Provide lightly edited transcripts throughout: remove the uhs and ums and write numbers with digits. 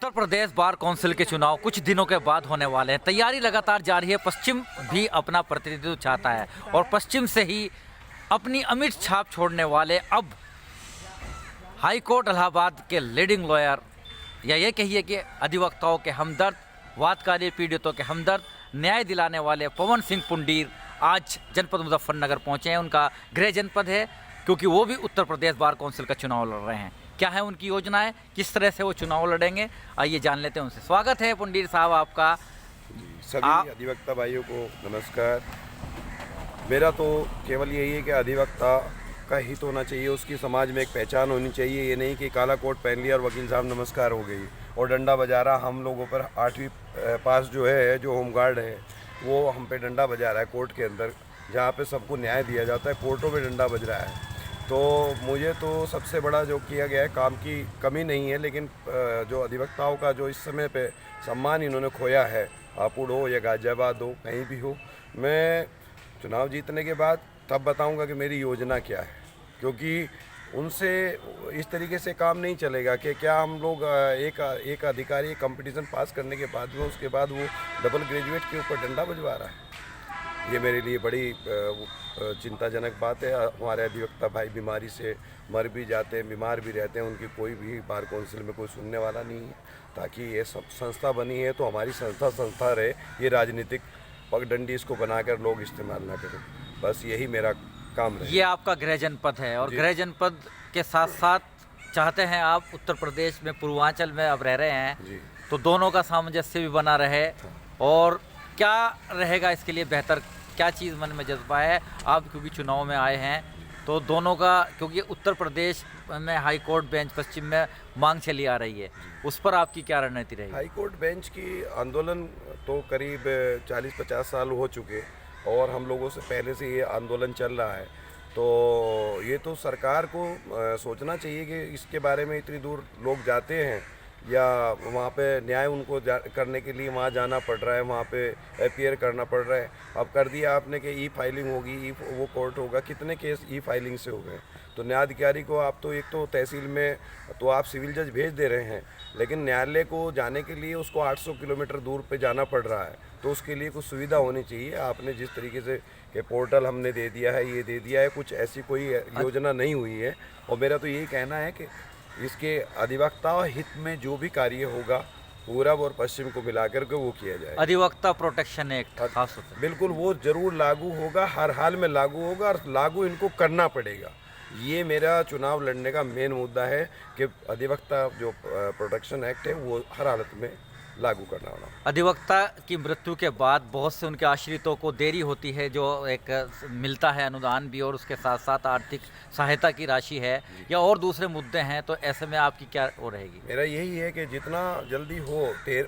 Uttar Pradesh bar council के चुनाव कुछ दिनों के बाद होने वाले हैं। तैयारी लगातार जारी है। पश्चिम भी अपना प्रतिनिधित्व चाहता है और पश्चिम से ही अपनी अमिट छाप छोड़ने वाले अब हाई कोर्ट इलाहाबाद के लीडिंग लॉयर या ये कहिए कि अधिवक्ताओं के हमदर्द, वादकारी पीड़ितों के हमदर्द, न्याय दिलाने वाले पवन सिंह पुंडीर आज जनपद मुजफ्फरनगर पहुंचे हैं। उनका गृह जनपद है क्योंकि वो भी उत्तर प्रदेश बार काउंसिल का चुनाव लड़ रहे हैं। क्या है उनकी योजनाएं, किस तरह से वो चुनाव लड़ेंगे, आइए जान लेते हैं उनसे। स्वागत है पुंडीर साहब आपका। सभी अधिवक्ता भाइयों को नमस्कार। मेरा तो केवल यही है कि अधिवक्ता का हित होना चाहिए, उसकी समाज में एक पहचान होनी चाहिए। ये नहीं कि काला कोट पहन लिया और वकील साहब नमस्कार हो गई और डंडा बजा रहा हम लोगों पर। 8वीं पास जो है, जो होमगार्ड है, वो हम पे डंडा बजा रहा है कोर्ट के अंदर, जहाँ पे सबको न्याय दिया जाता है, कोर्टों में डंडा बज रहा है। तो मुझे तो सबसे बड़ा जो किया गया है, काम की कमी नहीं है, लेकिन जो अधिवक्ताओं का जो इस समय पे सम्मान इन्होंने खोया है, हापुड़ हो या गाजियाबाद हो, कहीं भी हो, मैं चुनाव जीतने के बाद तब बताऊंगा कि मेरी योजना क्या है। क्योंकि उनसे इस तरीके से काम नहीं चलेगा कि क्या हम लोग एक अधिकारी कंपटीशन पास करने के बाद में उसके बाद वो डबल ग्रेजुएट के ऊपर डंडा बजवा रहा है। ये मेरे लिए बड़ी चिंताजनक बात है। हमारे अधिवक्ता भाई बीमारी से मर भी जाते हैं, बीमार भी रहते हैं, उनकी कोई भी बार काउंसिल में कोई सुनने वाला नहीं है। ताकि ये सब संस्था बनी है तो हमारी संस्था रहे, ये राजनीतिक पगडंडी इसको बनाकर लोग इस्तेमाल ना करें। बस यही मेरा काम है। ये आपका गृह जनपद है और गृह जनपद के साथ साथ चाहते हैं आप उत्तर प्रदेश में, पूर्वांचल में अब रह रहे हैं जी। तो दोनों का सामंजस्य भी बना रहे। और क्या रहेगा इसके लिए बेहतर, क्या चीज़ मन में जज्बा है आप, क्योंकि चुनाव में आए हैं तो दोनों का, क्योंकि उत्तर प्रदेश में हाई कोर्ट बेंच पश्चिम में मांग चली आ रही है, उस पर आपकी क्या रणनीति रहेगी? हाई कोर्ट बेंच की आंदोलन तो करीब 40-50 साल हो चुके और हम लोगों से पहले से ये आंदोलन चल रहा है। तो ये तो सरकार को सोचना चाहिए कि इसके बारे में इतनी दूर लोग जाते हैं या वहाँ पे न्याय उनको करने के लिए वहाँ जाना पड़ रहा है, वहाँ पे अपीयर करना पड़ रहा है। अब कर दिया आपने कि ई फाइलिंग होगी, वो कोर्ट होगा। कितने केस ई फाइलिंग से हो गए? तो न्यायाधिकारी को आप तो एक तो तहसील में तो आप सिविल जज भेज दे रहे हैं, लेकिन न्यायालय को जाने के लिए उसको 800 किलोमीटर दूर पे जाना पड़ रहा है। तो उसके लिए कुछ सुविधा होनी चाहिए। आपने जिस तरीके से कि पोर्टल हमने दे दिया है, ये दे दिया है, कुछ ऐसी कोई योजना नहीं हुई है। और मेरा तो यही कहना है कि इसके अधिवक्ता हित में जो भी कार्य होगा पूरब और पश्चिम को मिलाकर के वो किया जाए। अधिवक्ता प्रोटेक्शन एक्ट खास होता है, बिल्कुल वो जरूर लागू होगा, हर हाल में लागू होगा और लागू इनको करना पड़ेगा। ये मेरा चुनाव लड़ने का मेन मुद्दा है कि अधिवक्ता जो प्रोटेक्शन एक्ट है वो हर हालत में लागू करना होगा। अधिवक्ता की मृत्यु के बाद बहुत से उनके आश्रितों को देरी होती है, जो एक मिलता है अनुदान भी और उसके साथ साथ आर्थिक सहायता की राशि है या और दूसरे मुद्दे हैं, तो ऐसे में आपकी क्या वो रहेगी? मेरा यही है कि जितना जल्दी हो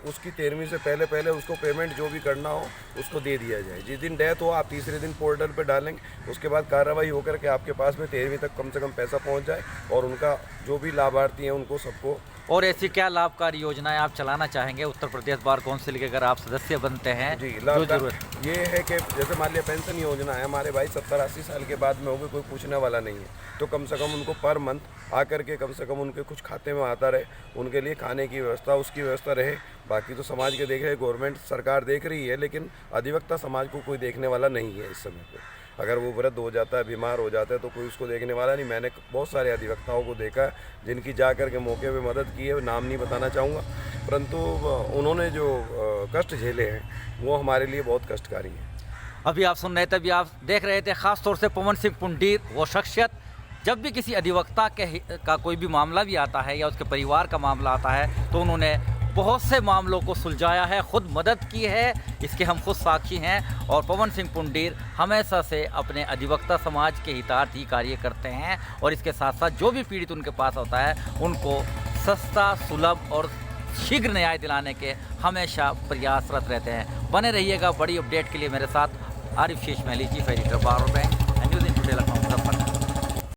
उसकी 13वीं से पहले उसको पेमेंट जो भी करना हो उसको दे दिया जाए। जिस दिन डेथ हो आप तीसरे दिन पोर्टल पर डालेंगे, उसके बाद कार्रवाई होकर के आपके पास में 13वीं तक कम से कम पैसा पहुँच जाए और उनका जो भी लाभार्थी हैं उनको सबको। और ऐसी क्या लाभकारी योजनाएं आप चलाना चाहेंगे उत्तर प्रदेश बार काउंसिल के, अगर आप सदस्य बनते हैं? जी, जो जरूरत ये है कि जैसे मान लिया पेंशन योजना है, हमारे भाई 70-80 साल के बाद में हो गए, कोई पूछने वाला नहीं है, तो कम से कम उनको पर मंथ आकर के कम से कम उनके कुछ खाते में आता रहे, उनके लिए खाने की व्यवस्था, उसकी व्यवस्था रहे। बाकी तो समाज के देख रहे, गवर्नमेंट सरकार देख रही है, लेकिन अधिवक्ता समाज को कोई देखने वाला नहीं है इस समय पे। अगर वो वृद्ध हो जाता है, बीमार हो जाता है, तो कोई उसको देखने वाला नहीं। मैंने बहुत सारे अधिवक्ताओं को देखा है जिनकी जा कर के मौके पे मदद की है, नाम नहीं बताना चाहूँगा, परंतु उन्होंने जो कष्ट झेले हैं वो हमारे लिए बहुत कष्टकारी हैं। अभी आप सुन रहे थे, अभी आप देख रहे थे, ख़ास तौर से पवन सिंह पुंडीर, वो शख्सियत जब भी किसी अधिवक्ता का कोई भी मामला भी आता है या उसके परिवार का मामला आता है तो उन्होंने बहुत से मामलों को सुलझाया है, खुद मदद की है, इसके हम खुद साक्षी हैं। और पवन सिंह पुंडीर हमेशा से अपने अधिवक्ता समाज के हितार्थ ही कार्य करते हैं और इसके साथ साथ जो भी पीड़ित उनके पास होता है उनको सस्ता, सुलभ और शीघ्र न्याय दिलाने के हमेशा प्रयासरत रहते हैं। बने रहिएगा बड़ी अपडेट के लिए मेरे साथ। Arif Shesh Mahli, chief editor bar bank, news in today Lucknow.